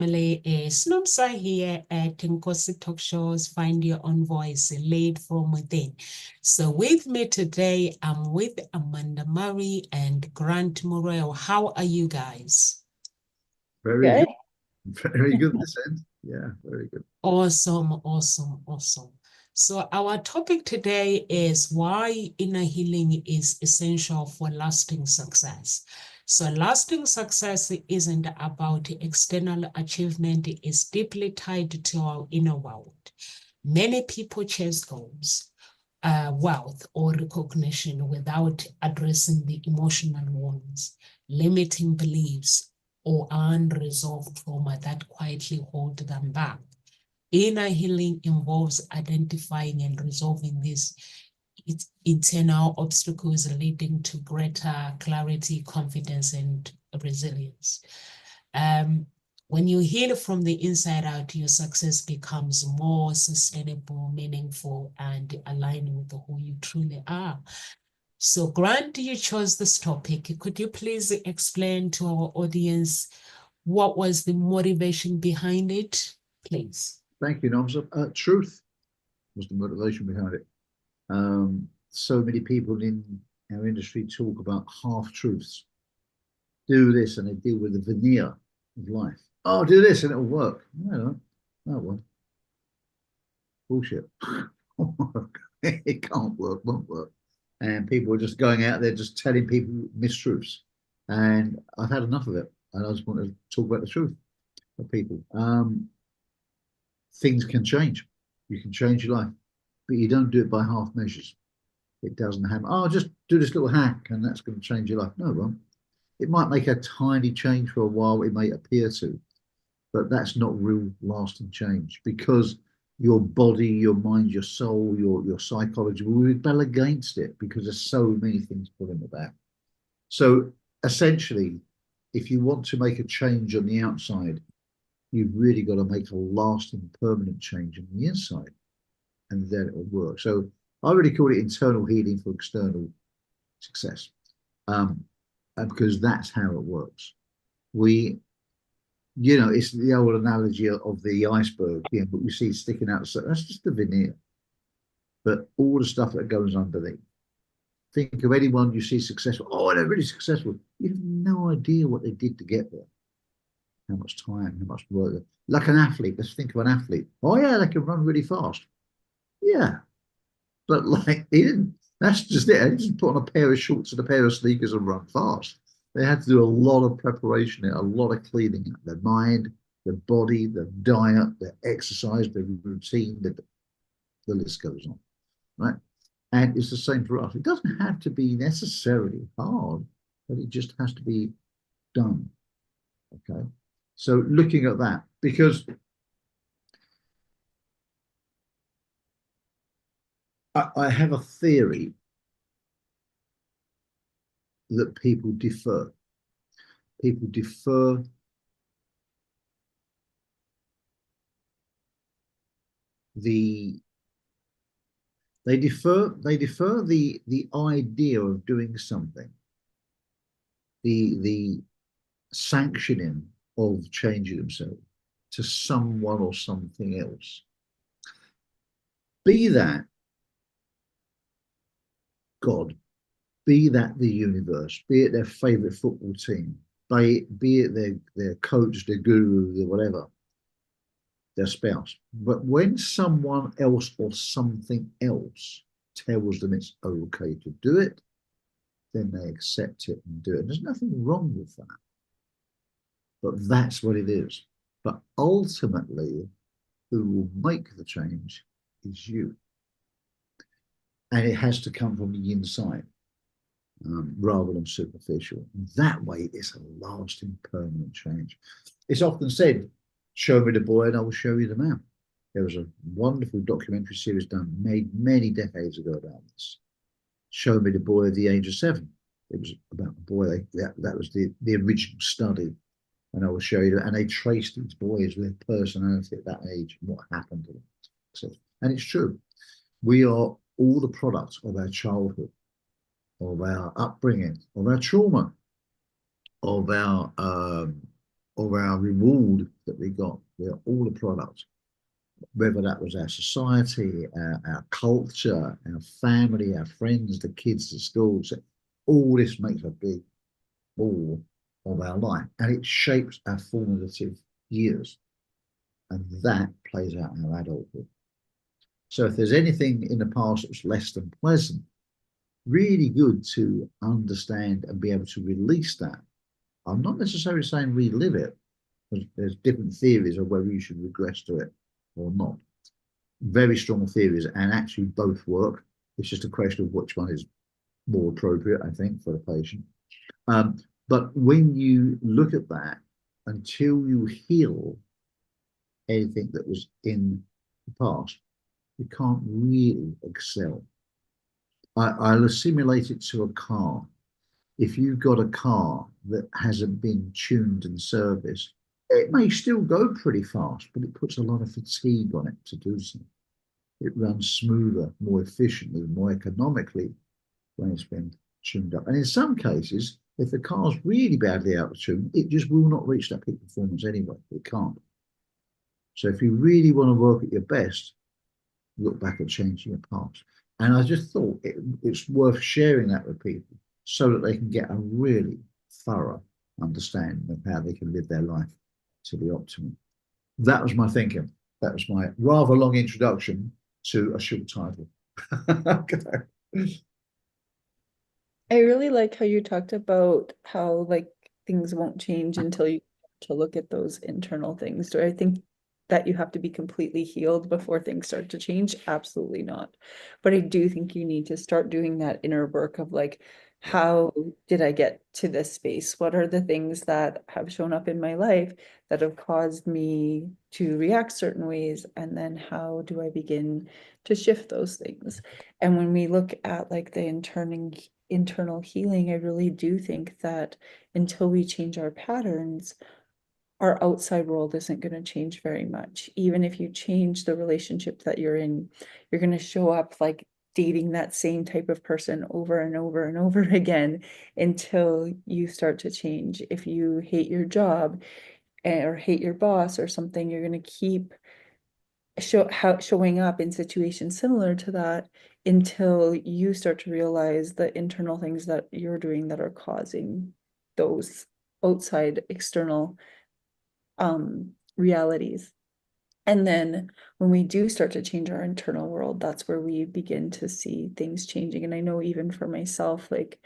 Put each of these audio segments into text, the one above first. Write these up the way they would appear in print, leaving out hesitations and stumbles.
Family, Snoopsa here at Nkosi Talk Shows, Find Your Own Voice, lead from within. So with me today, I'm with Amanda Murray and Grant Morel. How are you guys? Very Good. good. Very good this end. Yeah, very good. Awesome, awesome, awesome. So our topic today is why inner healing is essential for lasting success. So lasting success isn't about external achievement, it's deeply tied to our inner world. Many people chase goals, wealth, or recognition without addressing the emotional wounds, limiting beliefs, or unresolved trauma that quietly hold them back. Inner healing involves identifying and resolving these internal obstacles, leading to greater clarity, confidence, and resilience. Um, when you heal from the inside out, your success becomes more sustainable, meaningful, and aligned with who you truly are. So, Grant, you chose this topic. Could you please explain to our audience what was the motivation behind it, please? Thank you, Nomsa. Truth was the motivation behind it. So many people in our industry talk about half truths. Do this and they deal with the veneer of life. Oh, do this and it'll work. No, no, one. Bullshit. It can't work, won't work. And people are just going out there just telling people mistruths. And I've had enough of it. And I just want to talk about the truth of people. Things can change. You can change your life, but you don't do it by half measures. It doesn't happen. Oh, just do this little hack and that's going to change your life. No, well, it might make a tiny change for a while. It may appear to, but that's not real lasting change because your body, your mind, your soul, your psychology will rebel against it because there's so many things pulling it back. So essentially, if you want to make a change on the outside, you've really got to make a lasting, permanent change on the inside, and then it will work. So I really call it internal healing for external success, um, and because that's how it works. We, it's the old analogy of the iceberg. What you see sticking out, so that's just the veneer. But all the stuff that goes underneath. Think of anyone you see successful. Oh, they're really successful. You have no idea what they did to get there. How much time, how much work. Like an athlete, let's think of an athlete. Oh yeah, they can run really fast. Yeah, but like he didn't. That's just it. He just put on a pair of shorts and a pair of sneakers and run fast. They had to do a lot of preparation, a lot of cleaning up their mind, their body, their diet, their exercise, their routine. The list goes on, right? And it's the same for us. It doesn't have to be necessarily hard, but it just has to be done. Okay. So looking at that, because I have a theory that people defer. People defer the they defer the idea of doing something, the sanctioning of changing themselves to someone or something else. Be that God, be that the universe, be it their favorite football team, be it their coach, their guru, their whatever, their spouse. But when someone else or something else tells them it's okay to do it, then they accept it and do it. There's nothing wrong with that. But that's what it is. But ultimately, who will make the change is you. And it has to come from the inside rather than superficial. That way, it's a lasting, permanent change. It's often said, show me the boy and I will show you the man. There was a wonderful documentary series done made many decades ago about this. Show me the boy at the age of 7. It was about the boy. That was the original study. And I will show you. And they traced these boys with personality at that age and what happened to them. So, and it's true. We are all the products of our childhood, of our upbringing, of our trauma, of of our reward that we got. We're all a product, whether that was our society, our culture, our family, our friends, the kids, the schools. All this makes a big ball of our life, and it shapes our formative years, and that plays out in our adulthood. So if there's anything in the past that's less than pleasant, really good to understand and be able to release that. I'm not necessarily saying relive it, because there's different theories of whether you should regress to it or not. Very strong theories, and actually both work. It's just a question of which one is more appropriate, I think, for the patient. Um, but when you look at that, until you heal anything that was in the past, you can't really excel. I'll assimilate it to a car. If you've got a car that hasn't been tuned and serviced, it may still go pretty fast, but it puts a lot of fatigue on it to do so. It runs smoother, more efficiently, more economically when it's been tuned up. And in some cases, if the car's really badly out of tune, it just will not reach that peak performance anyway. It can't. So if you really want to work at your best, look back at changing your past. And I just thought it's worth sharing that with people so that they can get a really thorough understanding of how they can live their life to the optimum. That was my thinking. That was my rather long introduction to a short title. Okay. I really like how you talked about how like things won't change until you to look at those internal things. Do I think that you have to be completely healed before things start to change? Absolutely not. But I do think you need to start doing that inner work of like, how did I get to this space? What are the things that have shown up in my life that have caused me to react certain ways? And then how do I begin to shift those things? And when we look at like the internal healing, I really do think that until we change our patterns, our outside world isn't going to change very much. Even if you change the relationship that you're in, you're going to show up like dating that same type of person over and over and over again until you start to change. If you hate your job or hate your boss or something, you're going to keep showing up in situations similar to that until you start to realize the internal things that you're doing that are causing those outside external realities. And then when we do start to change our internal world, that's where we begin to see things changing. And I know even for myself, like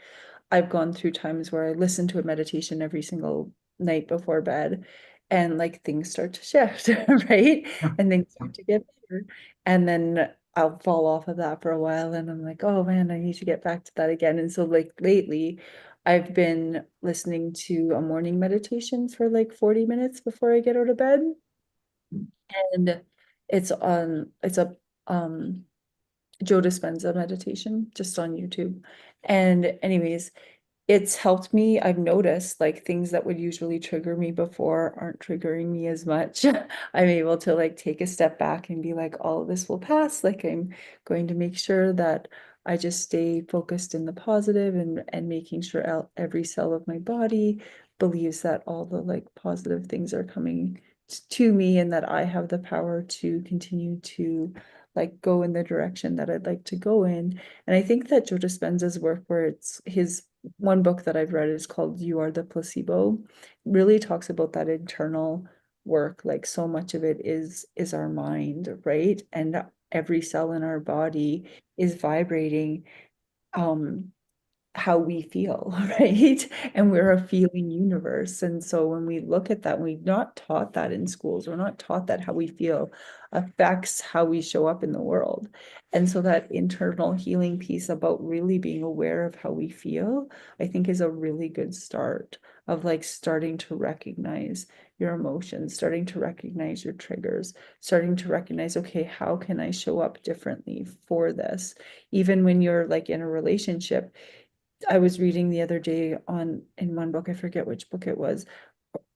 I've gone through times where I listen to a meditation every single night before bed, and like things start to shift, right? And things start to get better. And then I'll fall off of that for a while and I'm like, oh man, I need to get back to that again. And so like lately, I've been listening to a morning meditation for like 40 minutes before I get out of bed. And it's a Joe Dispenza meditation just on YouTube. And anyways, it's helped me. I've noticed like things that would usually trigger me before aren't triggering me as much. I'm able to like take a step back and be like, all of this will pass. Like I'm going to make sure that I just stay focused in the positive and making sure every cell of my body believes that all the like positive things are coming to me and that I have the power to continue to like go in the direction that I'd like to go in. And I think that Joe Dispenza's work, where it's his one book that I've read is called You Are the Placebo, really talks about that internal work. Like so much of it is our mind, right? And every cell in our body is vibrating how we feel, right? And we're a feeling universe. And so when we look at that, we're not taught that in schools. We're not taught that how we feel affects how we show up in the world. And so that internal healing piece about really being aware of how we feel, I think is a really good start of like starting to recognize your emotions, starting to recognize your triggers, starting to recognize, okay, how can I show up differently for this? Even when you're like in a relationship, I was reading the other day in one book, I forget which book it was,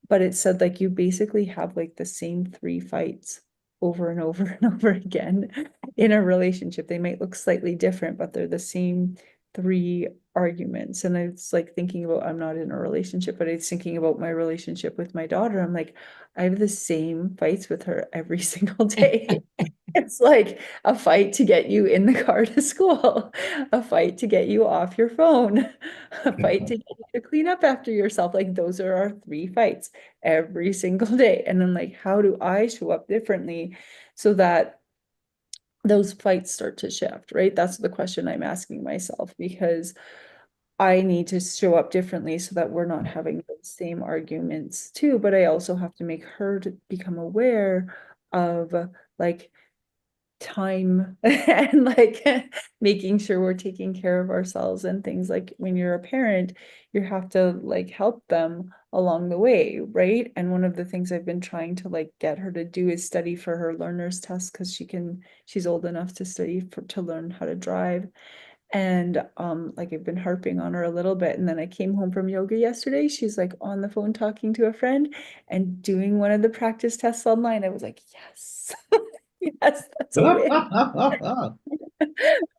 but it said like you basically have like the same three fights over and over and over again in a relationship. They might look slightly different, but they're the same 3 arguments. And it's like thinking about, I'm not in a relationship, but it's thinking about my relationship with my daughter. I'm like, I have the same fights with her every single day. It's like a fight to get you in the car to school, a fight to get you off your phone, a fight to get you to clean up after yourself. Like those are our 3 fights every single day. And then like, how do I show up differently so that those fights start to shift, right? That's the question I'm asking myself, because I need to show up differently so that we're not having those same arguments too. But I also have to make her to become aware of like time and like making sure we're taking care of ourselves and things. Like when you're a parent, you have to like help them along the way, right? And one of the things I've been trying to like get her to do is study for her learner's test, because she's old enough to study to learn how to drive. And like I've been harping on her a little bit. And then I came home from yoga yesterday. She's like on the phone talking to a friend and doing one of the practice tests online. I was like, yes, yes, that's a win.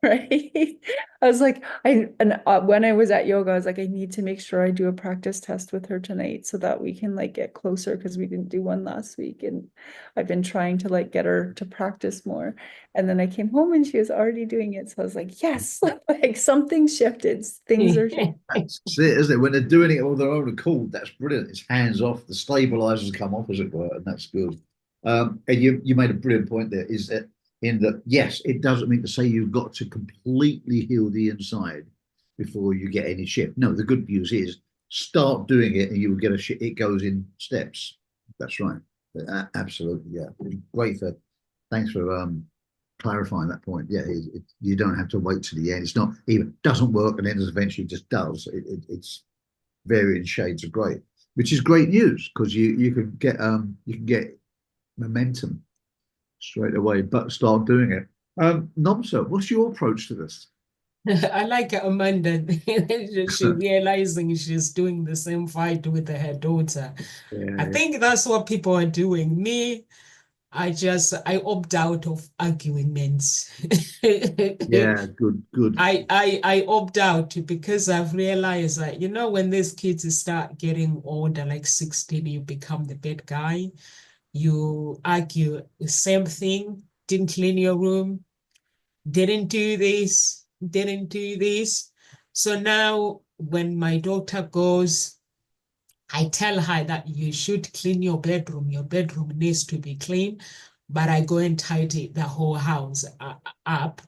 Right? I was like, when I was at yoga, I was like, I need to make sure I do a practice test with her tonight so that we can like get closer, because we didn't do one last week. And I've been trying to like get her to practice more. And then I came home and she was already doing it. So I was like, yes, like something shifted. Things are shifting. That's it, isn't it? When they're doing it all their own accord, that's brilliant. It's hands off, the stabilizers come off, as it were, and that's good. And you made a brilliant point there, is that in that, yes, it doesn't mean to say you've got to completely heal the inside before you get any shift. No, the good news is start doing it and you will get a shift. It goes in steps. That's right. Absolutely, yeah. Great for thanks for clarifying that point. Yeah, you don't have to wait to the end. It's not even doesn't work and then eventually just does. It's varying shades of grey, which is great news, because you can get momentum straight away, but start doing it. Nomsa, what's your approach to this? I like Amanda. She realizing she's doing the same fight with her daughter. I Yeah, think that's what people are doing. Me, I opt out of arguments. yeah, good. I opt out because I've realized that, when these kids start getting older, like 16, you become the bad guy. You argue the same thing, didn't clean your room, didn't do this, didn't do this. So now when my daughter goes, I tell her that you should clean your bedroom. Your bedroom needs to be clean, but I go and tidy the whole house up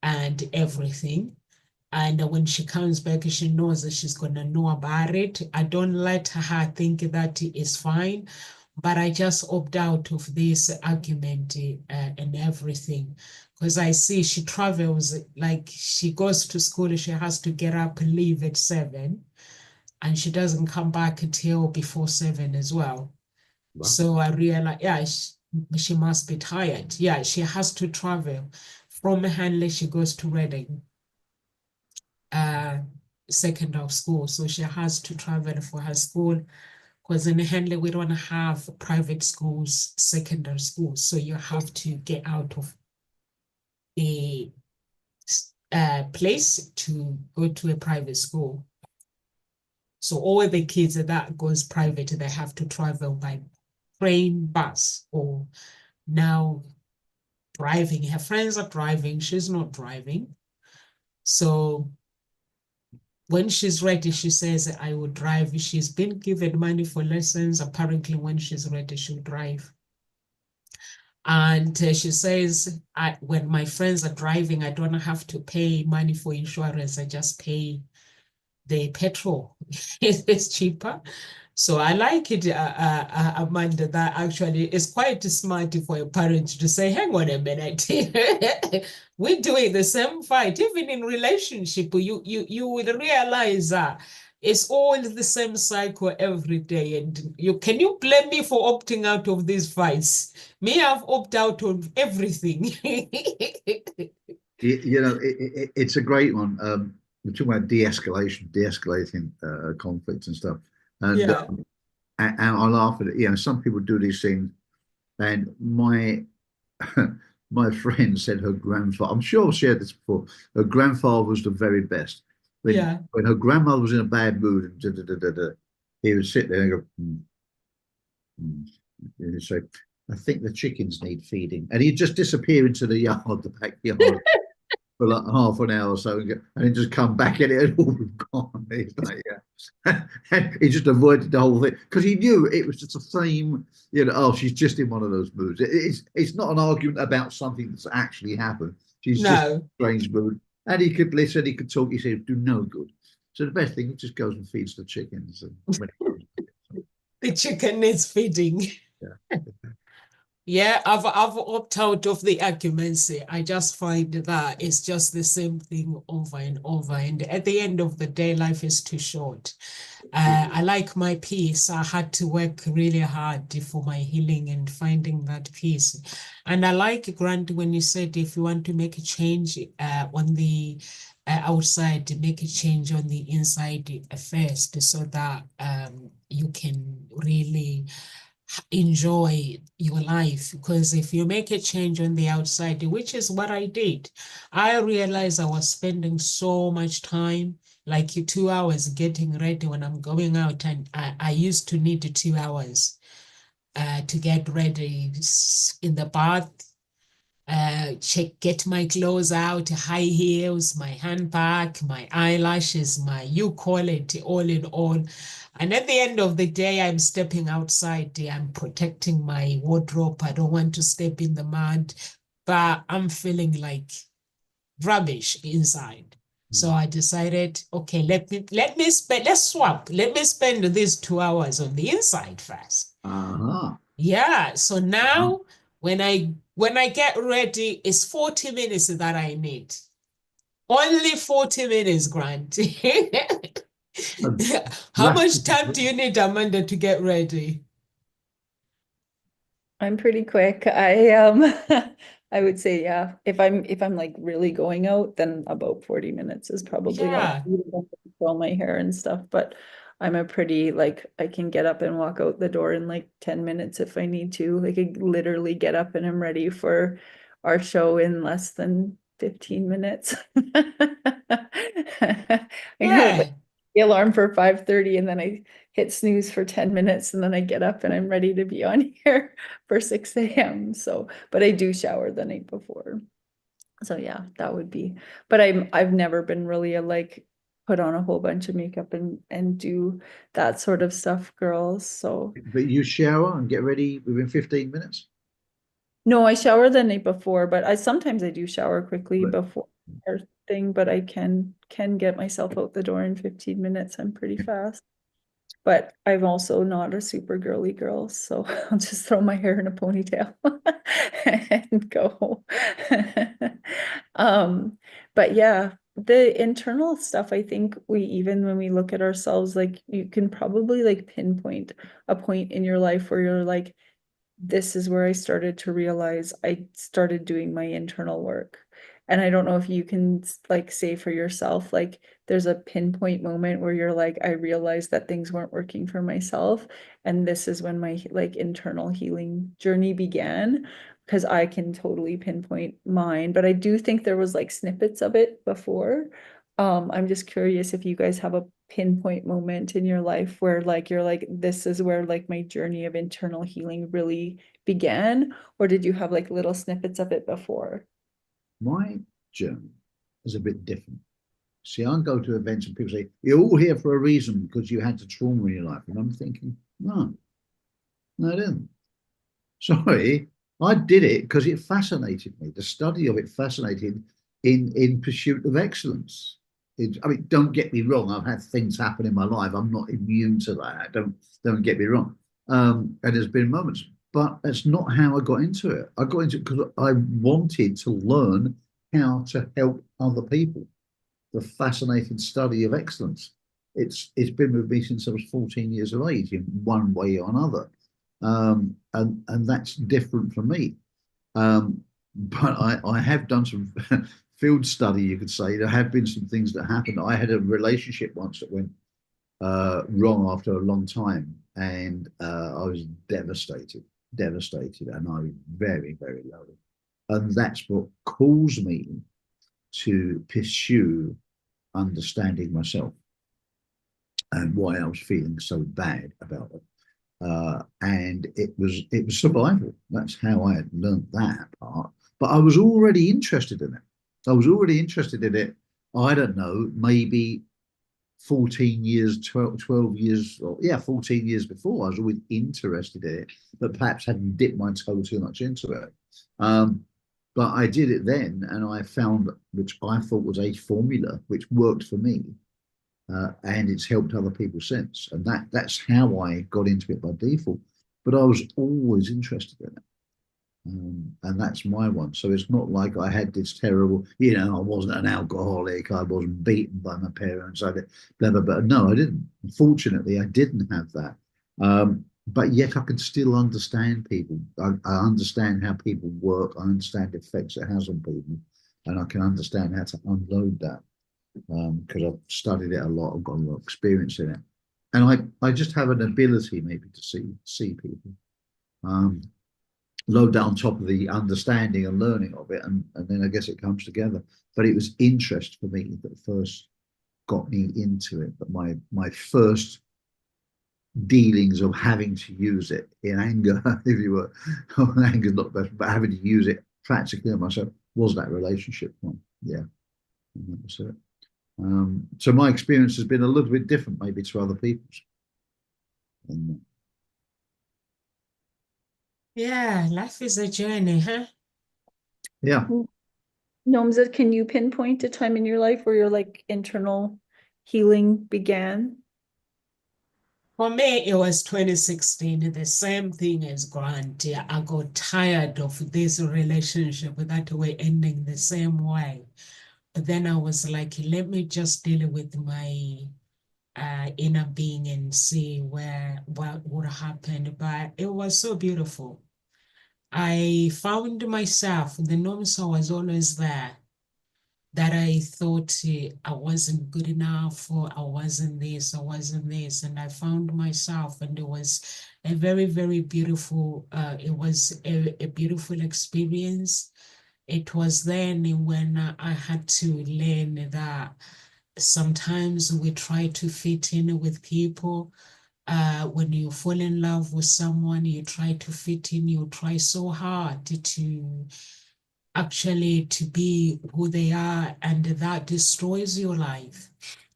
and everything. And when she comes back, she knows that she's going to know about it. I don't let her think that it's fine, but I just opt out of this argument and everything. Because I see she travels, like she goes to school, she has to get up and leave at 7, and she doesn't come back until before 7 as well. Wow. So I realize, yeah, she must be tired. Yeah, she has to travel from Hanley. She goes to Reading uh, secondary school. So she has to travel for her school, because in Henley, we don't have private schools, secondary schools. So you have to get out of a place to go to a private school. So all the kids that goes private, they have to travel by train, bus, or now driving. Her friends are driving. She's not driving. So when she's ready, she says, I will drive. She's been given money for lessons. Apparently, when she's ready, she'll drive. And she says, when my friends are driving, I don't have to pay money for insurance. I just pay the petrol. It's cheaper. So I like it, Amanda, that actually is quite smart for a parent to say, hang on a minute, we're doing the same fight. Even in relationship, you will realize that it's all the same cycle every day. And can you blame me for opting out of these fights? Me, I've opted out of everything. It's a great one. We're talking about de-escalating conflict and stuff, and Yeah. and I laugh at it. Some people do these things, and my my friend said her grandfather, I'm sure I've shared this before, her grandfather was the very best. Yeah. When her grandmother was in a bad mood, and he would sit there and go, mm. And he'd say, I think the chickens need feeding. And he'd just disappear into the yard, the backyard, for like half an hour or so, and then just come back and it had all gone. He's like, yeah. And he just avoided the whole thing because he knew it was just the same, oh, she's just in one of those moods. It's not an argument about something that's actually happened. She's just in No, a strange mood. And he could listen, he could talk, he said, do no good. So the best thing, he just goes and feeds the chickens. And when it comes, the chicken needs feeding. yeah. Yeah, I've opted out of the arguments. I just find that it's just the same thing over and over. And at the end of the day, life is too short. I like my peace. I had to work really hard for my healing and finding that peace. And I like, Grant, when you said if you want to make a change on the outside, make a change on the inside first, so that you can really enjoy your life. Because if you make a change on the outside, which is what I did, I realized I was spending so much time, like 2 hours getting ready when I'm going out, and I used to need 2 hours to get ready in the bath, get my clothes out, high heels, my handbag, my eyelashes, my, you call it, all in all. And at the end of the day, I'm stepping outside. I'm protecting my wardrobe. I don't want to step in the mud, but I'm feeling like rubbish inside. So I decided, okay, let's swap. Let me spend these 2 hours on the inside first. Uh-huh. Yeah. So Uh-huh. now when I get ready, it's 40 minutes that I need. Only 40 minutes, Grant. How much time do you need, Amanda, to get ready? I'm pretty quick. I would say, yeah, if I'm like really going out, then about 40 minutes is probably all Yeah. curl my hair and stuff. But I'm a pretty like I can get up and walk out the door in like 10 minutes if I need to. Like I literally get up and I'm ready for our show in less than 15 minutes. I have like Yeah. the alarm for 5:30 and then I hit snooze for 10 minutes and then I get up and I'm ready to be on here for 6 a.m. So, but I do shower the night before. So yeah, that would be, but I've never been really a like put on a whole bunch of makeup and do that sort of stuff, girls. So But you shower and get ready within 15 minutes? no, I shower the night before, but I sometimes I do shower quickly Right. before our thing, but I can get myself out the door in 15 minutes. I'm pretty fast. But I'm also not a super girly girl, so I'll just throw my hair in a ponytail and go. Um, but yeah, the internal stuff, I think we even when we look at ourselves, like you can probably like pinpoint a point in your life where you're like, this is where I started to realize I started doing my internal work. And I don't know if you can like say for yourself, like there's a pinpoint moment where you're like, I realized that things weren't working for myself. And this is when my like internal healing journey began. Because I can totally pinpoint mine, but I do think there was like snippets of it before. I'm just curious if you guys have a pinpoint moment in your life where like you're like, this is where like my journey of internal healing really began, or did you have like little snippets of it before? My journey is a bit different. See, I go to events and people say, you're all here for a reason because you had a trauma in your life. And I'm thinking, no, no, I didn't. Sorry, I did it because it fascinated me. The study of it fascinated in pursuit of excellence. I mean, don't get me wrong. I've had things happen in my life. I'm not immune to that. Don't get me wrong. And there's been moments, but that's not how I got into it. I got into it because I wanted to learn how to help other people. The fascinating study of excellence. It's been with me since I was 14 years of age in one way or another. And that's different for me. But I have done some field study, you could say. There have been some things that happened. I had a relationship once that went wrong after a long time, and I was devastated, and I was very, very low. And that's what caused me to pursue understanding myself and why I was feeling so bad about it. And it was survival. That's how I had learned that part. But I was already interested in it. I was already interested in it. I don't know, maybe 14 years, 12 years, or yeah, 14 years before. I was always interested in it, but perhaps hadn't dipped my toe too much into it. But I did it then, and I found, which I thought was a formula which worked for me, and it's helped other people since. And that's how I got into it by default. But I was always interested in it. And that's my one. So it's not like I had this terrible, I wasn't an alcoholic, I wasn't beaten by my parents, I did, blah, blah, blah. No, I didn't. Fortunately, I didn't have that. But yet I can still understand people. I understand how people work. I understand the effects it has on people. And I can understand how to unload that because I've studied it a lot. I've got a lot of experience in it. And I just have an ability maybe to see people. Load that on top of the understanding and learning of it, and then I guess it comes together. But it was interest for me that first got me into it. But my first dealings of having to use it in anger, if you were, anger's not best, but having to use it practically on myself was that relationship one. Yeah, and that was it. So my experience has been a little bit different, maybe to other people's. And, Yeah, life is a journey, huh? yeah. Nomza, can you pinpoint a time in your life where your like internal healing began? For me, it was 2016, the same thing as Grant. I got tired of this relationship that way ending the same way. But then I was like, let me just deal with my inner being and see what would happen. But it was so beautiful. I found myself, the Nomsa was always there, that I thought I wasn't good enough, or I wasn't this, I wasn't this. And I found myself, and it was a very, very beautiful, it was a beautiful experience. It was then when I had to learn that sometimes we try to fit in with people. When you fall in love with someone, you try to fit in, you try so hard to actually to be who they are, and that destroys your life.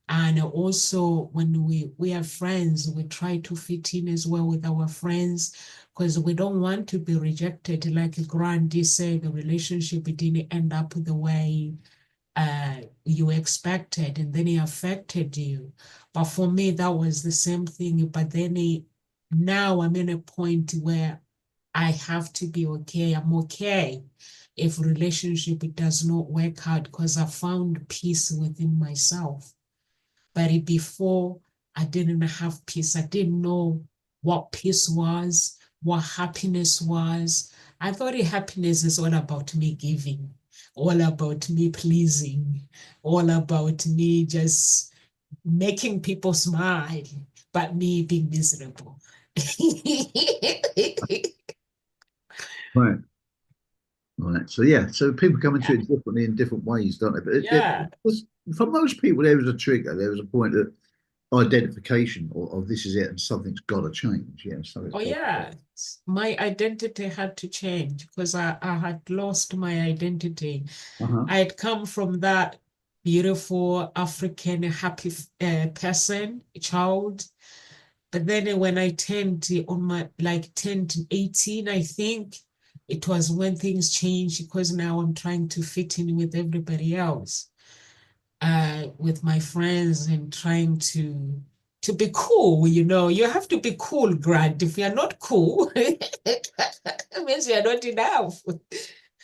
And also when we are friends, we try to fit in as well with our friends, because we don't want to be rejected. Like Grandy said, the relationship didn't end up the way you expected, and then it affected you. But for me, that was the same thing. But then now I'm in a point where I have to be okay. I'm okay if relationship does not work out, because I found peace within myself. But before, I didn't have peace. I didn't know what peace was, what happiness was. I thought happiness is all about me giving, all about me pleasing, all about me just making people smile, but me being miserable. Right. Right. So yeah. So people come into Yeah. it differently in different ways, don't they? But Yeah. for most people, there was a trigger. There was a point of identification, or this is it, and something's got to change. Yeah. Something's Oh, got. yeah. My identity had to change because I had lost my identity. Uh-huh. I had come from that beautiful African happy person, child. But then when I turned on my like turned 18, I think it was when things changed, because now I'm trying to fit in with everybody else, with my friends, and trying to be cool. You have to be cool, Grant. If you're not cool, it means you're not enough.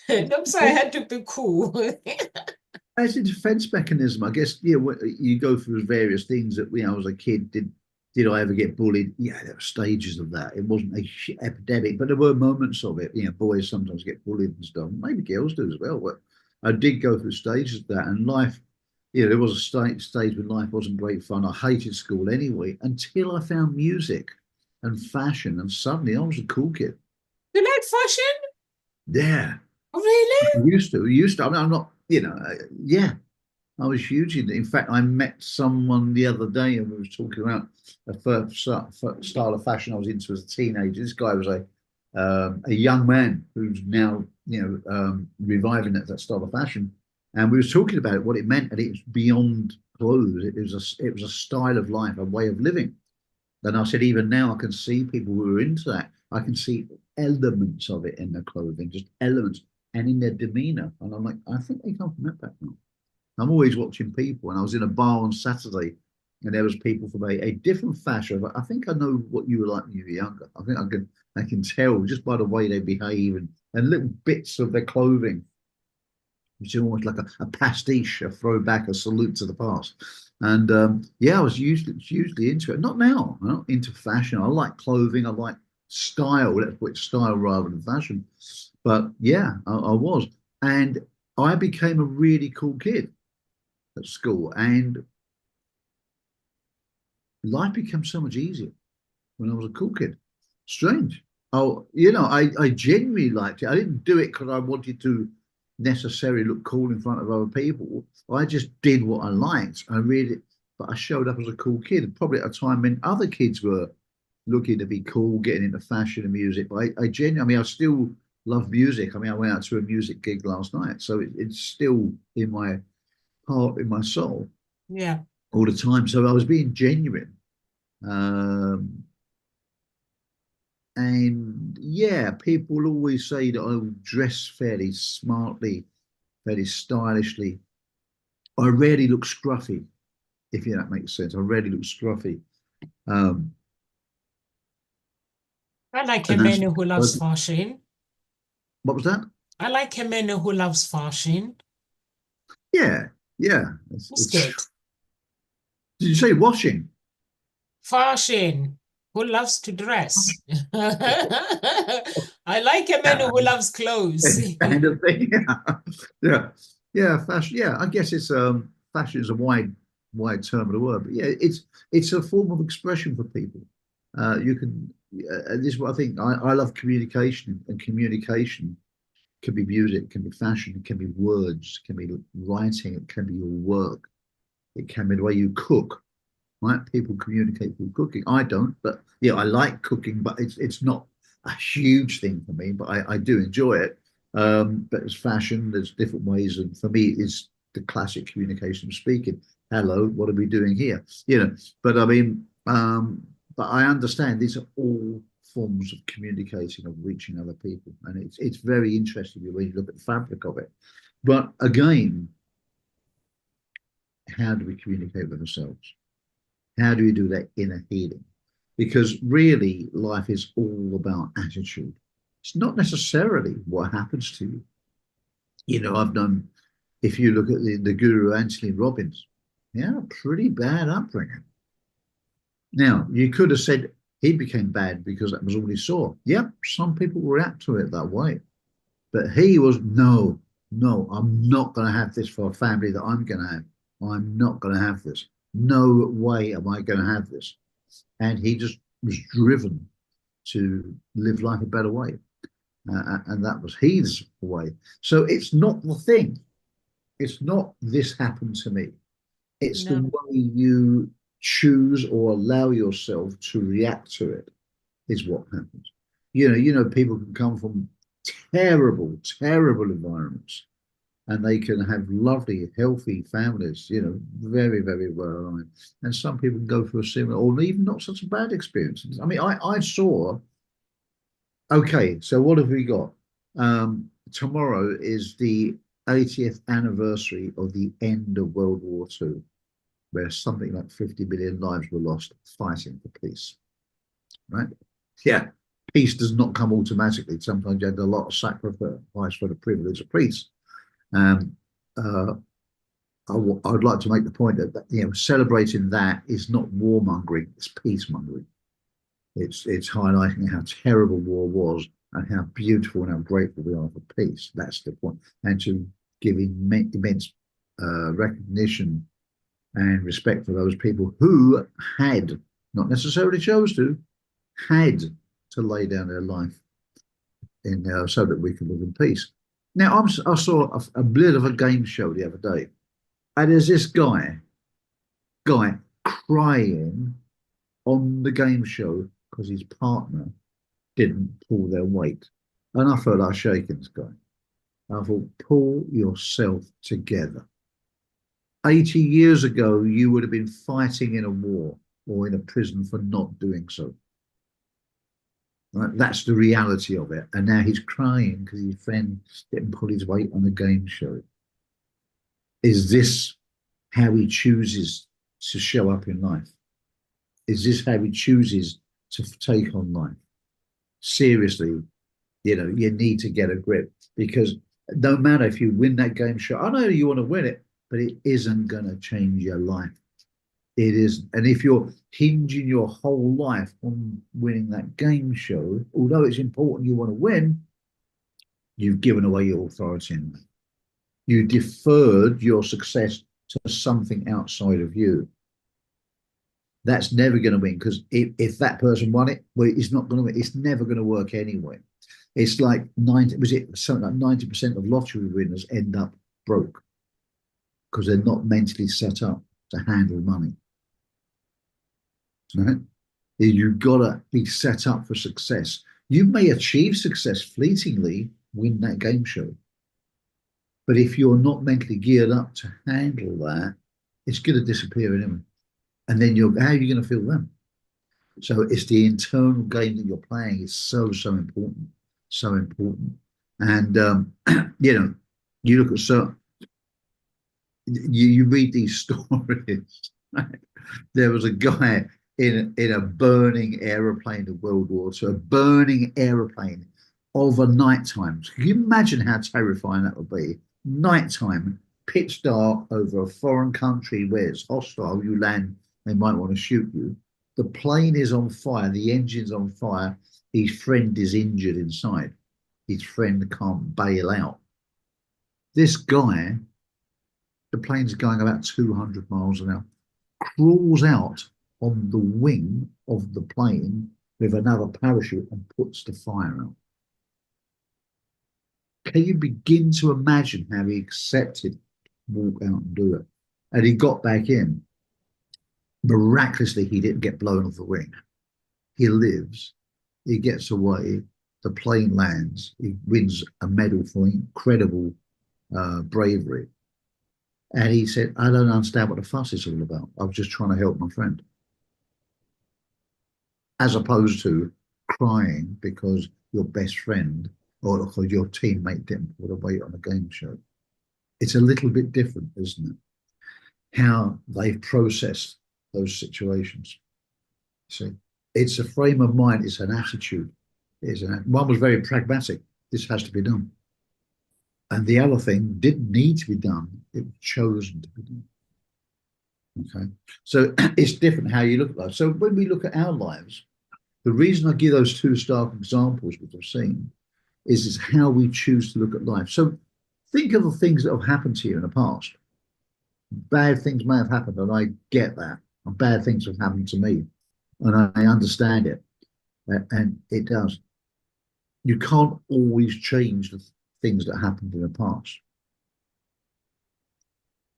No, so I had to be cool. As a defense mechanism, I guess. Yeah, you go through various things that as a kid did I ever get bullied? Yeah, there were stages of that. It wasn't a epidemic, but there were moments of it. Boys sometimes get bullied and stuff. Maybe girls do as well. But I did go through stages of that. And life, there was a stage when life wasn't great fun. I hated school anyway, until I found music and fashion. And suddenly I was a cool kid. You like fashion? Yeah. Oh, really? Used to. I mean, I'm not, yeah. I was huge in fact, I met someone the other day and we was talking about the first style of fashion I was into as a teenager. This guy was a young man who's now, reviving that style of fashion. And we was talking about what it meant, and it was beyond clothes. It was a style of life, a way of living. And I said, even now, I can see people who are into that. I can see elements of it in their clothing, just elements, and in their demeanor. And I'm like, I think they come from that background. I'm always watching people, and I was in a bar on Saturday, and there was people from a different fashion. But I think I know what you were like when you were younger. I think I can tell just by the way they behave and little bits of their clothing, which is almost like a pastiche, a throwback, a salute to the past. And yeah, I was usually into it. Not now. I'm not into fashion. I like clothing. I like style. Let's put style rather than fashion. But yeah, I was, and I became a really cool kid at school, and life became so much easier when I was a cool kid. Strange. Oh, I genuinely liked it. I didn't do it because I wanted to necessarily look cool in front of other people. I just did what I liked. I really, but I showed up as a cool kid, probably at a time when other kids were looking to be cool, getting into fashion and music. But I genuinely, I mean, I still love music. I mean, I went out to a music gig last night, so it's still in my heart, in my soul, Yeah. all the time. So I was being genuine. Um, and yeah, people always say that I dress fairly smartly, fairly stylishly. I rarely look scruffy, if that makes sense. I rarely look scruffy. Um, I like a and man that's who loves fashion. what was that? I like a man who loves fashion. Yeah, yeah. It's good. Did you say washing? Fashion. Who loves to dress? I like a man Yeah, who loves clothes. kind of thing. Yeah, yeah, fashion. Yeah, I guess it's fashion is a wide term of the word, but yeah, it's a form of expression for people. You can. This is what I think. I love communication, and communication can be music, can be fashion, it can be words, it can be writing, it can be your work, it can be the way you cook. Right? People communicate through cooking. I don't, but yeah, I like cooking, but it's not a huge thing for me. But I do enjoy it. But as fashion, there's different ways, and for me, it's the classic communication of speaking. Hello, what are we doing here? But I mean, but I understand these are all forms of communicating, of reaching other people, and it's very interesting when you look at the fabric of it. But again, how do we communicate with ourselves? How do we do that inner healing? Because really, life is all about attitude. It's not necessarily what happens to you. I've done, if you look at the guru Anthony Robbins, yeah, pretty bad upbringing. Now, you could have said he became bad because that was all he saw. Yep, some people react to it that way. But he was, no, no, I'm not going to have this for a family that I'm going to have. I'm not going to have this. No way am I going to have this. And he just was driven to live life a better way. And that was his way. So it's not the thing. It's not this happened to me. It's the No. way you choose or allow yourself to react to it is what happens. People can come from terrible, terrible environments, and they can have lovely, healthy families, very, very well aligned. And some people can go through a similar or even not such a bad experience. I mean, I saw, okay, so what have we got? Tomorrow is the 80th anniversary of the end of World War II, where something like 50 million lives were lost fighting for peace, right? Yeah, peace does not come automatically. Sometimes you have a lot of sacrifice for the privilege of peace. Um, uh, I would like to make the point that celebrating that is not warmongering; it's peacemongering. It's highlighting how terrible war was and how beautiful and how grateful we are for peace. That's the point, and to give immense recognition and respect for those people who had not necessarily chose to had to lay down their life in so that we can live in peace. Now, I saw a bit of a game show the other day, and there's this guy crying on the game show because his partner didn't pull their weight. And I felt like shaking this guy. I thought, pull yourself together. 80 years ago, you would have been fighting in a war or in a prison for not doing so. Right? That's the reality of it. And now he's crying because his friend didn't pull his weight on a game show. Is this how he chooses to show up in life? Is this how he chooses to take on life? Seriously, you need to get a grip, because no matter if you win that game show, I know you want to win it, but it isn't going to change your life. It is. And if you're hinging your whole life on winning that game show, although it's important you want to win, you've given away your authority in that. You deferred your success to something outside of you. That's never going to win, because if that person won it, well, it's not going to win. It's never going to work anyway. It's like 90% of lottery winners end up broke because they're not mentally set up to handle money. Right? You've got to be set up for success. You may achieve success fleetingly, win that game show, but if you're not mentally geared up to handle that, it's going to disappear anyway. And then how are you going to feel then? So it's the internal game that you're playing is so important, so important. And you look at certain, you read these stories. Right? There was a guy in a burning aeroplane of World War II, a burning aeroplane over nighttime. Can you imagine how terrifying that would be? Nighttime, pitch dark over a foreign country where it's hostile. You land, they might want to shoot you. The plane is on fire, the engine's on fire, his friend is injured inside. His friend can't bail out. This guy, the plane's going about 200 miles an hour, crawls out on the wing of the plane with another parachute and puts the fire out. Can you begin to imagine how he accepted to walk out and do it? And he got back in. Miraculously, he didn't get blown off the wing. He lives. He gets away. The plane lands. He wins a medal for incredible bravery. And he said, I don't understand what the fuss is all about. I was just trying to help my friend. As opposed to crying because your best friend or because your teammate didn't put a weight on a game show. It's a little bit different, isn't it? How they've processed those situations. See, it's a frame of mind, it's an attitude. One was very pragmatic. This has to be done. And the other thing didn't need to be done. It was chosen to be done. Okay. So it's different how you look at life. So when we look at our lives, the reason I give those two stark examples, which I've seen, is how we choose to look at life. So think of the things that have happened to you in the past. Bad things may have happened, and I get that. And bad things have happened to me, and I understand it. And it does. You can't always change the things that happened in the past.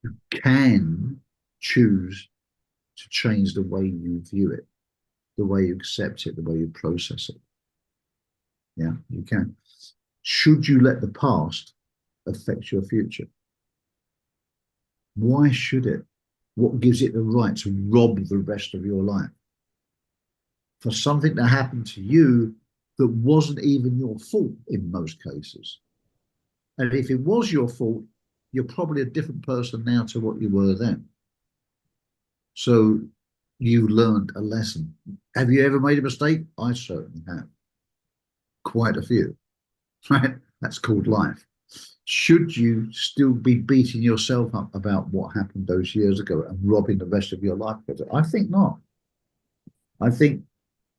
You can choose to change the way you view it, the way you accept it, the way you process it. Yeah, you can. Should you let the past affect your future? Why should it? What gives it the right to rob the rest of your life? For something that happened to you that wasn't even your fault in most cases. And if it was your fault, you're probably a different person now to what you were then. So you learned a lesson. Have you ever made a mistake? I certainly have. Quite a few, right? That's called life. Should you still be beating yourself up about what happened those years ago and robbing the rest of your life? I think not. I think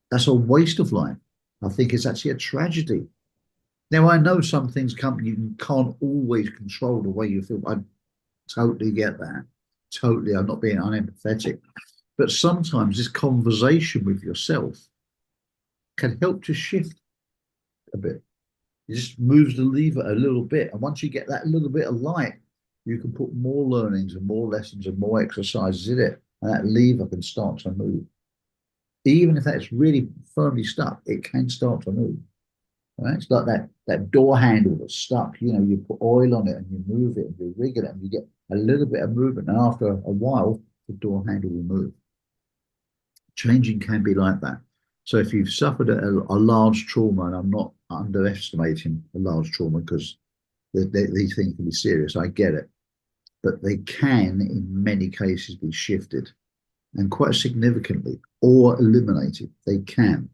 that's a waste of life. I think it's actually a tragedy. Now, I know some things you can't always control the way you feel. I totally get that. Totally. I'm not being unempathetic. But sometimes this conversation with yourself can help to shift a bit. It just moves the lever a little bit. And once you get that little bit of light, you can put more learnings and more lessons and more exercises in it. And that lever can start to move. Even if that's really firmly stuck, it can start to move. Right? It's like that door handle that's stuck. You know, you put oil on it and you move it and you rig it and you get a little bit of movement. And after a while, the door handle will move. Changing can be like that. So if you've suffered a large trauma, and I'm not underestimating a large trauma because these things can be serious, I get it, but they can, in many cases, be shifted and quite significantly or eliminated. They can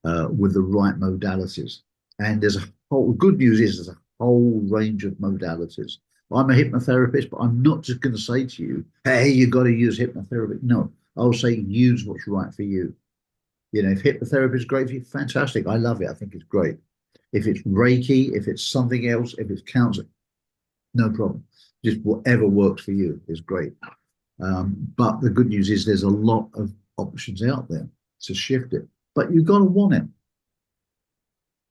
with the right modalities. And there's a whole good news is there's a whole range of modalities. I'm a hypnotherapist, but I'm not just going to say to you, hey, you've got to use hypnotherapy. No, I'll say use what's right for you. You know, if hypnotherapy is great for you, fantastic. I love it. I think it's great. If it's Reiki, if it's something else, if it's counseling, no problem. Just whatever works for you is great. But the good news is there's a lot of options out there to shift it. But you've got to want it.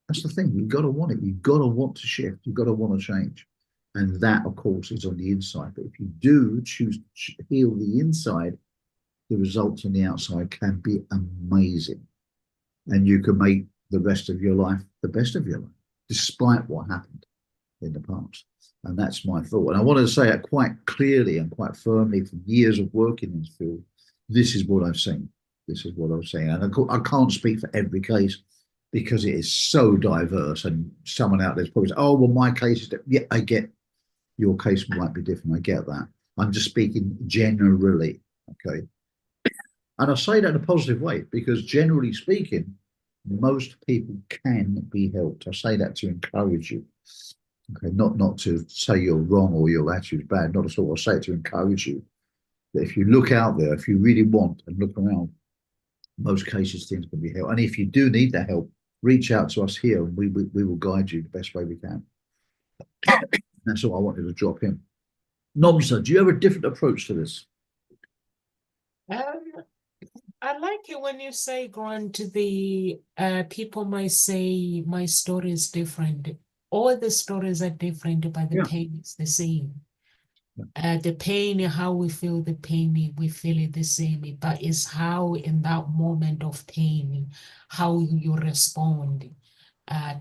That's the thing. You've got to want it. You've got to want to shift. You've got to want to change. And that, of course, is on the inside. But if you do choose to heal the inside, the results on the outside can be amazing. And you can make the rest of your life the best of your life, despite what happened in the past. And that's my thought. And I wanted to say it quite clearly and quite firmly from years of working in this field. This is what I've seen. This is what I was saying. And I can't speak for every case because it is so diverse. And someone out there's probably, oh, well, my case is, yeah, I get your case might be different. I get that. I'm just speaking generally. Okay. And I say that in a positive way because generally speaking, most people can be helped. I say that to encourage you. Okay, not to say you're wrong or your attitude's bad, not at all. I say it to encourage you that if you look out there, if you really want and look around, most cases things can be helped. And if you do need that help, reach out to us here and we will guide you the best way we can. That's all I wanted to drop in. Nomsa, do you have a different approach to this? I like it when you say, Grant, the people might say my story is different. All the stories are different, but the pain is the same. The pain, how we feel the pain, we feel it the same, but it's how in that moment of pain, how you respond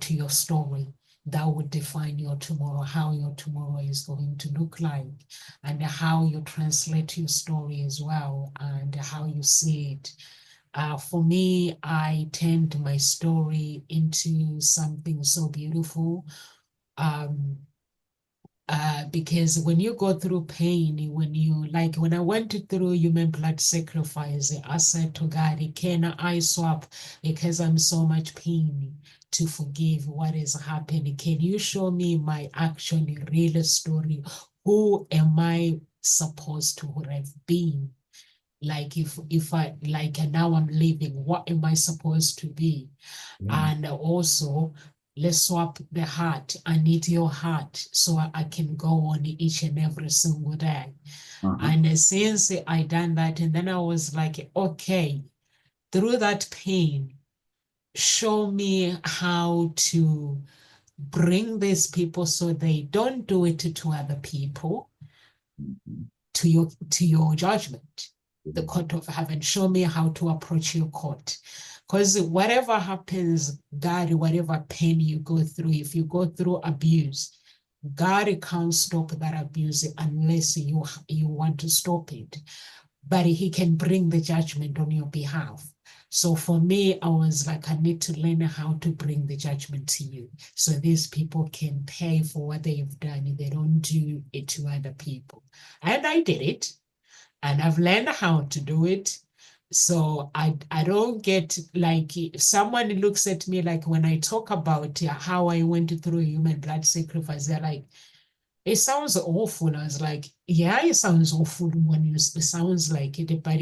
to your story that would define your tomorrow, how your tomorrow is going to look like, and how you translate your story as well, and how you see it. For me, I turned my story into something so beautiful. Because when you go through pain, when I went through human blood sacrifice, I said to God, can I swap because I'm so much pain to forgive what is happening? Can you show me my actually real story? Who am I supposed to have been? Like if I like now I'm living, what am I supposed to be? And also let's swap the heart. I need your heart so I can go on each and every single day. And since I done that, and then I was like, okay, through that pain, show me how to bring these people so they don't do it to other people, to your judgment, the court of heaven. Show me how to approach your court. Because whatever happens, God, whatever pain you go through, if you go through abuse, God can't stop that abuse unless you want to stop it. But he can bring the judgment on your behalf. So for me, I was like, I need to learn how to bring the judgment to you so these people can pay for what they've done if they don't do it to other people. And I did it. And I've learned how to do it. So I don't get like, if someone looks at me like when I talk about how I went through human blood sacrifice, they're like, it sounds awful. I was like, yeah, it sounds awful when it sounds like it. But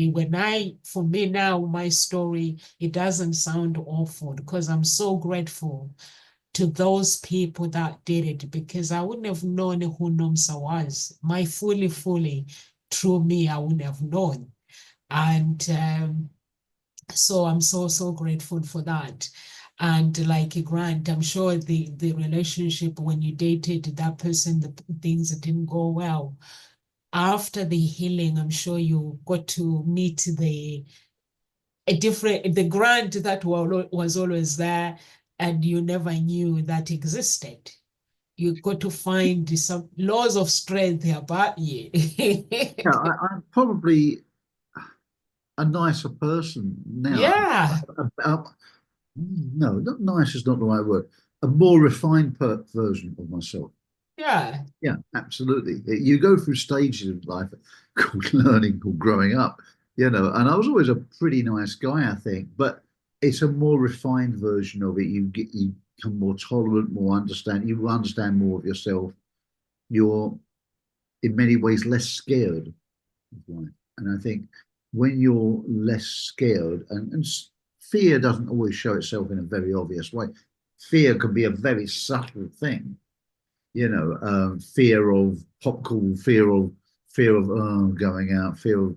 for me now, my story, it doesn't sound awful because I'm so grateful to those people that did it because I wouldn't have known who Nomsa was. My fully through me, I wouldn't have known. And so I'm so grateful for that. And like Grant, I'm sure the relationship when you dated that person, the things didn't go well. After the healing, I'm sure you got to meet the Grant that was always there, and you never knew that existed. You got to find some laws of strength about you. Yeah, I'm probably a nicer person now. Yeah, No, not nice is not the right word. A more refined version of myself. yeah, Yeah, absolutely. You go through stages of life called learning, called growing up, and I was always a pretty nice guy, I think, but it's a more refined version of it. You become more tolerant, you understand more of yourself. You're in many ways less scared of life. And I think when you're less scared, and fear doesn't always show itself in a very obvious way. Fear can be a very subtle thing, fear of popcorn, fear of going out, fear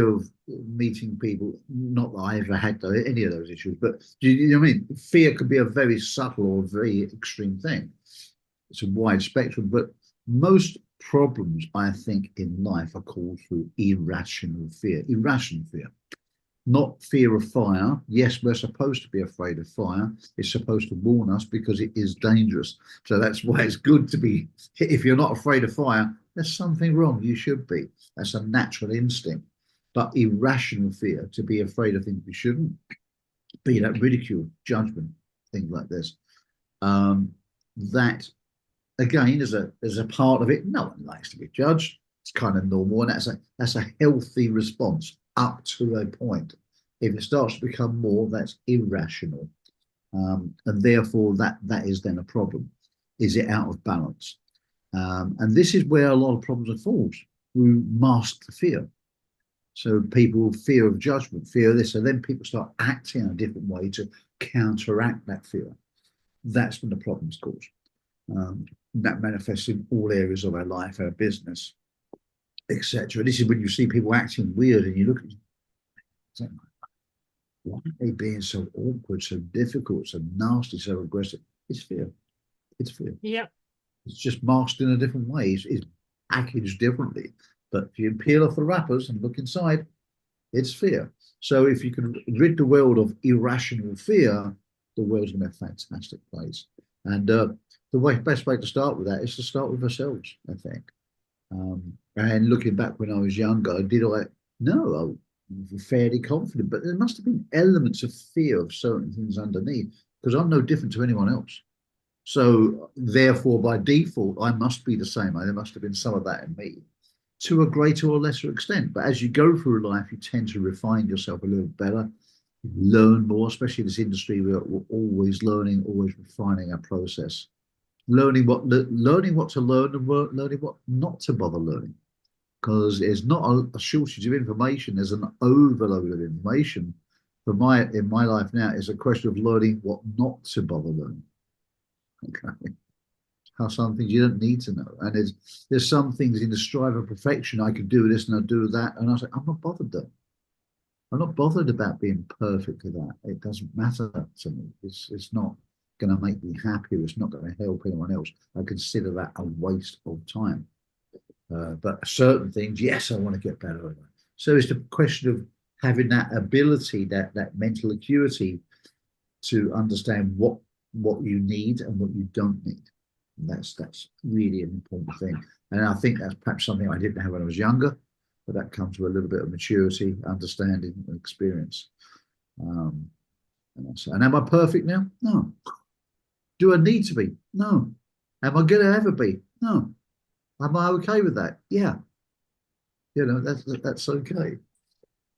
of meeting people. Not that I ever had any of those issues, but you know what I mean? Fear could be a very subtle or very extreme thing. It's a wide spectrum, but most problems, I think, in life are caused through irrational fear. Not fear of fire. Yes, we're supposed to be afraid of fire. It's supposed to warn us because it is dangerous. So that's why it's good to be, if you're not afraid of fire, there's something wrong. You should be. That's a natural instinct. But irrational fear, to be afraid of things we shouldn't, be that ridicule, judgment, things like this. That again as a part of it. No one likes to be judged. It's kind of normal, and that's a healthy response up to a point. If it starts to become more, that's irrational, and therefore that is then a problem. Is it out of balance? And this is where a lot of problems are falls. We mask the fear. So people fear of judgment, fear of this, so then people start acting in a different way to counteract that fear. That's when the problems cause. That manifests in all areas of our life, our business, etc. This is when you see people acting weird and you look at them, why are they being so awkward, so difficult, so nasty, so aggressive? It's fear. It's fear. yeah, It's just masked in a different way. It's packaged differently. But if you peel off the wrappers and look inside, it's fear. So if you can rid the world of irrational fear, the world's going to be a fantastic place. And the best way to start with that is to start with ourselves, I think. And looking back when I was younger, no, I was fairly confident, but there must have been elements of fear of certain things underneath because I'm no different to anyone else. So therefore, by default, I must be the same. There must have been some of that in me to a greater or lesser extent. But as you go through life, you tend to refine yourself a little better, learn more, especially in this industry. We're always learning, always refining our process, learning what to learn and learning what not to bother learning. Because there's not a shortage of information, there's an overload of information. In my life now, it's a question of learning what not to bother learning. Okay. How some things you don't need to know. And there's some things in the strive of perfection. I could do this and I'll do that. And I was like, I'm not bothered though. I'm not bothered about being perfect at that. It doesn't matter to me. It's not going to make me happy. It's not going to help anyone else. I consider that a waste of time. But certain things, yes, I want to get better at that. So it's the question of having that ability, that mental acuity to understand what you need and what you don't need. And that's really an important thing. And I think that's perhaps something I didn't have when I was younger, but that comes with a little bit of maturity, understanding, and experience. And am I perfect now? No. Do I need to be? No. Am I going to ever be? No. Am I okay with that? Yeah. That's okay.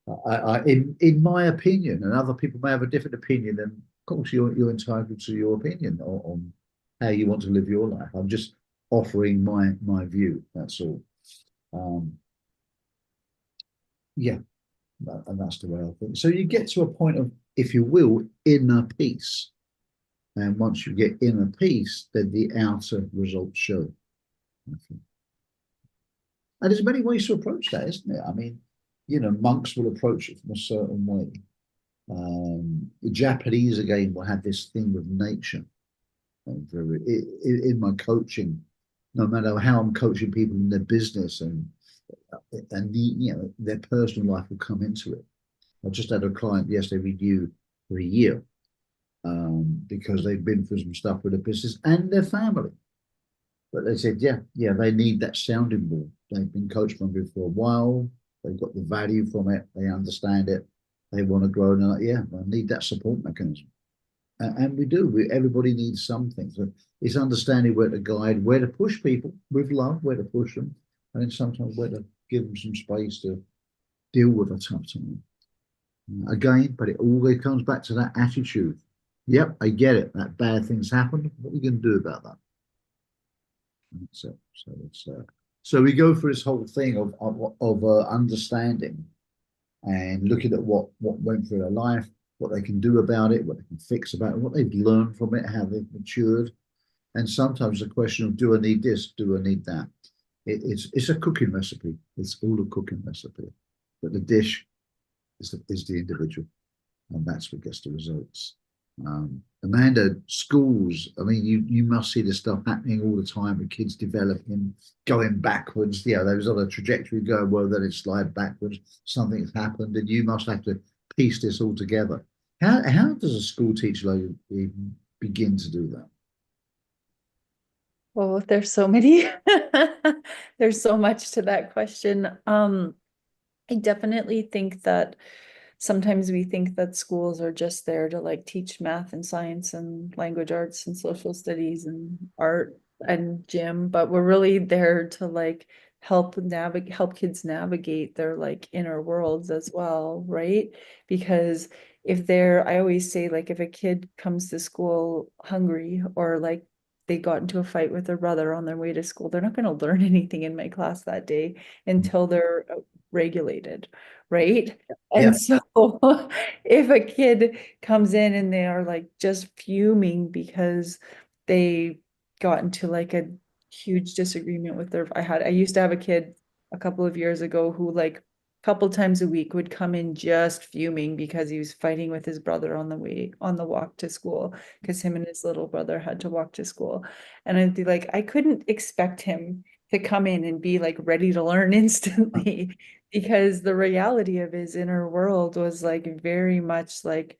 In my opinion, and other people may have a different opinion, and of course you're entitled to your opinion on how you want to live your life. I'm just offering my view. That's all. Yeah, and that's the way I think. So you get to a point of, if you will, inner peace, and once you get inner peace, then the outer results show. I think. And there's many ways to approach that, isn't there? I mean, monks will approach it from a certain way. The Japanese again will have this thing with nature. In my coaching, no matter how I'm coaching people in their business and their personal life will come into it. I just had a client yesterday review for a year because they've been through some stuff with their business and their family. But they said, yeah, they need that sounding board. They've been coached from it for a while. They've got the value from it. They understand it. They want to grow. And they're like, yeah, I need that support mechanism. And we do. Everybody needs something. So it's understanding where to guide, where to push people with love, where to push them, and then sometimes where to give them some space to deal with a tough time. Again, but it always comes back to that attitude. Yep, I get it. That bad things happen. What are we going to do about that? So we go through this whole thing of understanding and looking at what went through their life, what they can do about it, what they can fix about it, what they've learned from it, how they've matured. And sometimes the question of, do I need this? Do I need that? It's a cooking recipe. It's all a cooking recipe. But the dish is the individual. And that's what gets the results. Amanda, schools, I mean, you must see this stuff happening all the time with kids developing, going backwards. Yeah, they was on a trajectory going, well, then it slide backwards, something's happened, and you must have to piece this all together. How does a school teacher like even begin to do that? Oh, there's so many. There's so much to that question. I definitely think that sometimes we think that schools are just there to like teach math and science and language arts and social studies and art and gym, but we're really there to like help kids navigate their like inner worlds as well, right? Because I always say, like, if a kid comes to school hungry, or like they got into a fight with their brother on their way to school, they're not going to learn anything in my class that day until they're regulated, right? Yeah. And so if a kid comes in and they are like just fuming because they got into like a huge disagreement with I used to have a kid a couple of years ago who like a couple times a week would come in just fuming because he was fighting with his brother on the walk to school, because him and his little brother had to walk to school. And I'd be like, I couldn't expect him to come in and be like ready to learn instantly, because the reality of his inner world was like very much like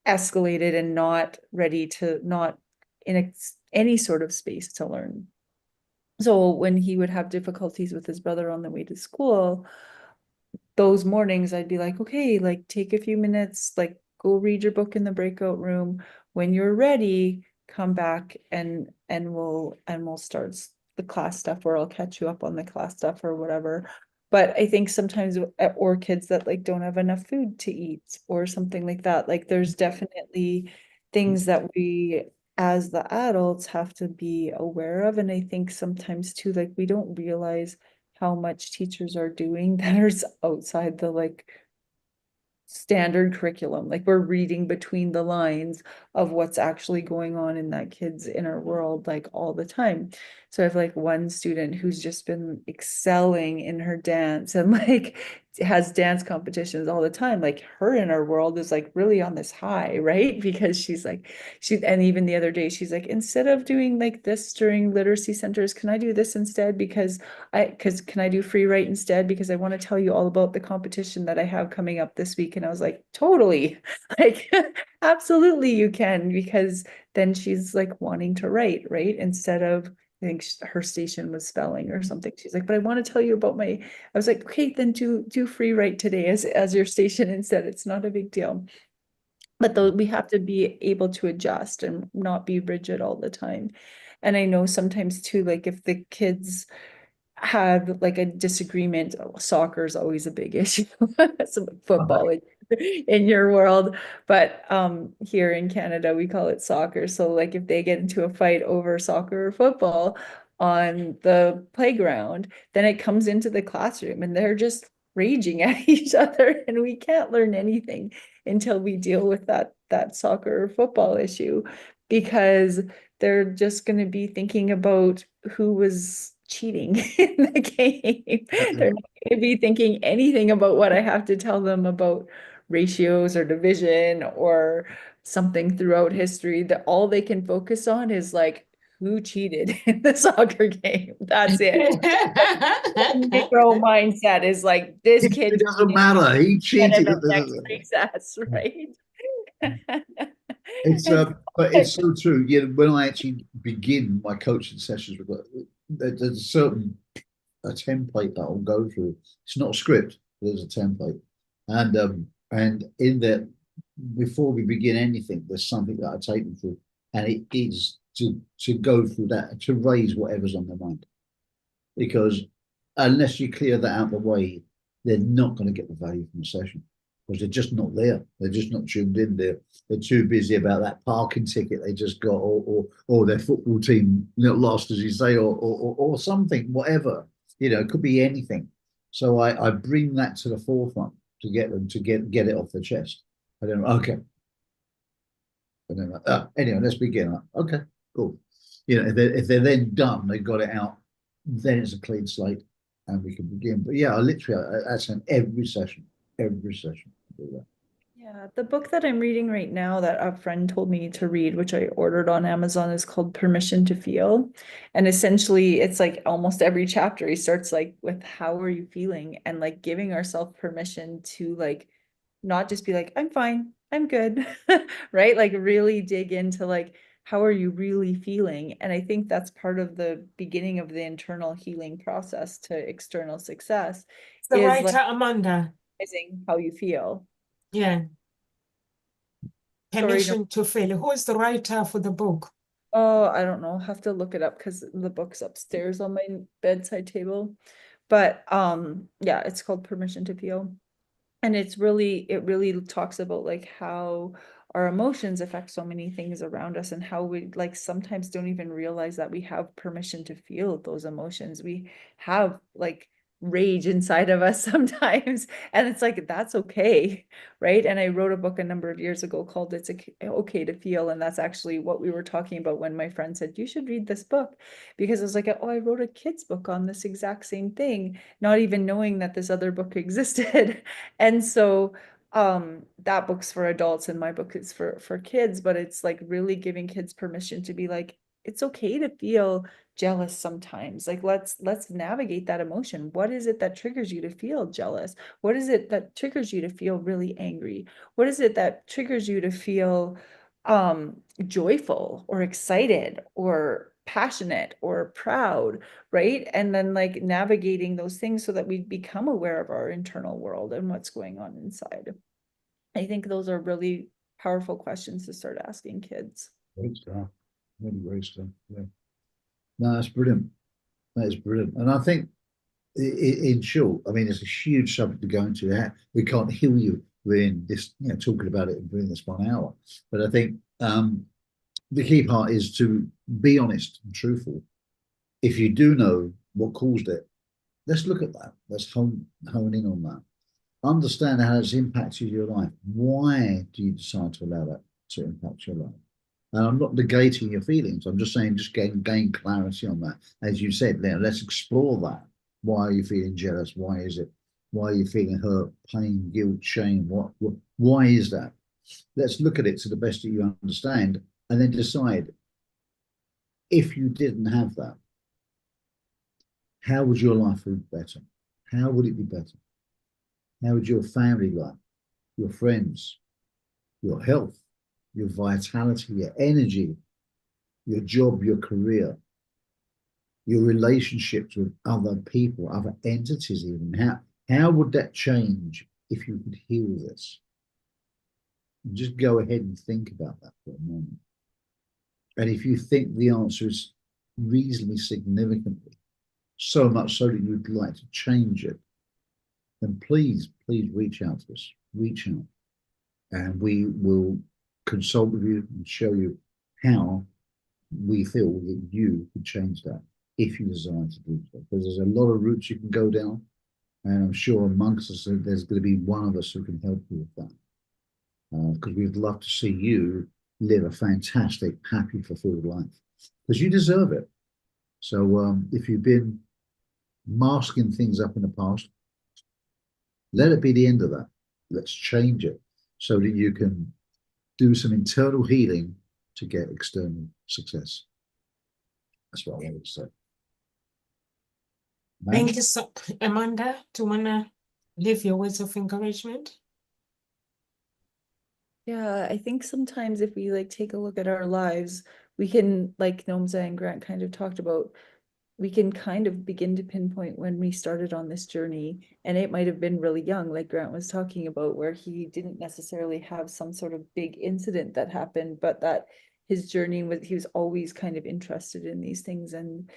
escalated and not ready to, not in any sort of space to learn. So when he would have difficulties with his brother on the way to school, those mornings I'd be like, okay, like take a few minutes, like go read your book in the breakout room. When you're ready, come back and we'll start the class stuff, or I'll catch you up on the class stuff or whatever. But I think sometimes, or kids that like don't have enough food to eat or something like that, like there's definitely things that we as the adults have to be aware of. And I think sometimes too, like we don't realize how much teachers are doing that is outside the like standard curriculum. Like we're reading between the lines of what's actually going on in that kid's inner world, like all the time. So I have like one student who's just been excelling in her dance and like has dance competitions all the time. Like her inner world is like really on this high, right? Because and even the other day, she's like, instead of doing like this during literacy centers, can I do this instead? Because can I do free write instead? Because I want to tell you all about the competition that I have coming up this week. And I was like, totally, like, absolutely you can, because then she's like wanting to write, right? Instead of, I think her station was spelling or something. She's like, but I want to tell you about I was like, okay, then do free write today as your station instead. It's not a big deal. But though we have to be able to adjust and not be rigid all the time. And I know sometimes too, like if the kids have like a disagreement, soccer is always a big issue. So football in your world, but here in Canada we call it soccer. So like if they get into a fight over soccer or football on the playground, then it comes into the classroom and they're just raging at each other, and we can't learn anything until we deal with that soccer or football issue, because they're just going to be thinking about who was cheating in the game. They're not going to be thinking anything about what I have to tell them about ratios or division or something throughout history, that all they can focus on is like who cheated in the soccer game. That's it. Micro mindset is like this kid It doesn't cheated matter. He instead cheated. of next recess, right? It's And but it's so true. Yeah, when I actually begin my coaching sessions with there's a certain a template that I'll go through. It's not a script, there's a template. And in that before we begin anything, there's something that I take them through. And it is to go through that, to raise whatever's on their mind. Because unless you clear that out of the way, they're not going to get the value from the session because they're just not there. They're just not tuned in. They're too busy about that parking ticket they just got, or their football team lost, as you say, or something, whatever. It could be anything. So I bring that to the forefront to get them to get it off their chest. I don't know. Okay. And then anyway, let's begin. Okay, cool. If they're then done, they've got it out. Then it's a clean slate, and we can begin. But yeah, I literally that's in every session, do that. yeah, the book that I'm reading right now that a friend told me to read, which I ordered on Amazon, is called Permission to Feel. And essentially, it's like almost every chapter, he starts like with how are you feeling, and like giving ourselves permission to like not just be like, I'm fine, I'm good, right? Like really dig into like, how are you really feeling? And I think that's part of the beginning of the internal healing process to external success The is like writer Amanda. realizing how you feel. Yeah. Sorry, no. Permission to Fail. Who is the writer for the book? Oh, I don't know. I'll have to look it up because the book's upstairs on my bedside table. But yeah, it's called Permission to Feel. And it really talks about like how our emotions affect so many things around us and how we like sometimes don't even realize that we have permission to feel those emotions. We have like rage inside of us sometimes, and it's like that's okay, right? And I wrote a book a number of years ago called It's Okay to Feel, and that's actually what we were talking about when my friend said you should read this book, because I was like, oh, I wrote a kid's book on this exact same thing, not even knowing that this other book existed. And so that book's for adults and my book is for kids, but it's like really giving kids permission to be like, it's okay to feel jealous sometimes. Like let's navigate that emotion. What is it that triggers you to feel jealous? What is it that triggers you to feel really angry? What is it that triggers you to feel joyful or excited or passionate or proud, right? And then like navigating those things so that we become aware of our internal world and what's going on inside. I think those are really powerful questions to start asking kids. Great stuff. Really great stuff. Yeah. No, that's brilliant. That is brilliant. And I think, in short, I mean, it's a huge subject to go into. We can't heal you within this, talking about it within this 1 hour. But I think the key part is to be honest and truthful. If you do know what caused it, let's look at that. Let's hone in on that. Understand how it's impacted your life. Why do you decide to allow that to impact your life? And I'm not negating your feelings. I'm just saying, just gain clarity on that. As you said, now let's explore that. Why are you feeling jealous? Why is it? Why are you feeling hurt, pain, guilt, shame? Why is that? Let's look at it to the best that you understand, and then decide if you didn't have that, how would your life be better? How would it be better? How would your family life, your friends, your health, your vitality, your energy, your job, your career, your relationships with other people, other entities, even how would that change if you could heal this? And just go ahead and think about that for a moment. And if you think the answer is reasonably significantly, so much so that you'd like to change it, then please reach out to us. Reach out, and we will consult with you and show you how we feel that you could change that if you desire to do so. Because there's a lot of routes you can go down, and I'm sure amongst us there's going to be one of us who can help you with that. Because we'd love to see you live a fantastic, happy, fulfilled life, because you deserve it. So if you've been masking things up in the past, let it be the end of that. let's change it so that you can do some internal healing to get external success. That's what I would say. Thank you so, Amanda. Do you wanna leave your words of encouragement? Yeah, I think sometimes if we like take a look at our lives, we can, like Nomza and Grant kind of talked about, we can kind of begin to pinpoint when we started on this journey. And it might have been really young, like Grant was talking about, where he didn't necessarily have some sort of big incident that happened, but that his journey was, he was always kind of interested in these things and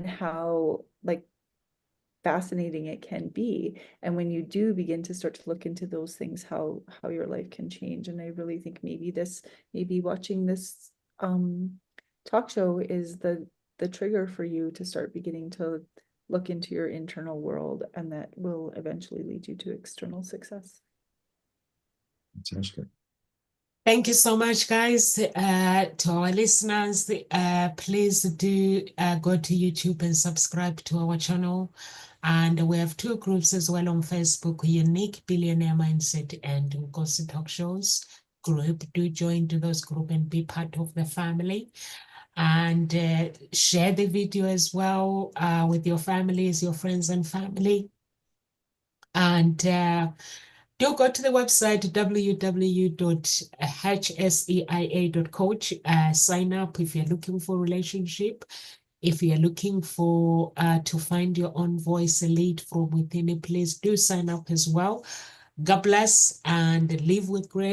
how like fascinating it can be. And when you do begin to start to look into those things, how your life can change. And I really think maybe watching this talk show is the trigger for you to start beginning to look into your internal world, and that will eventually lead you to external success. Fantastic. Thank you so much, guys. To our listeners, please do go to YouTube and subscribe to our channel. And we have two groups as well on Facebook, Unique Billionaire Mindset and Nkosi Talk Shows group. Do join to those group and be part of the family. And share the video as well with your families, your friends and family. And do go to the website www.hseia.coach. Sign up if you're looking for a relationship. If you're looking for to find your own voice, a lead from within it, please do sign up as well. God bless and live with grace.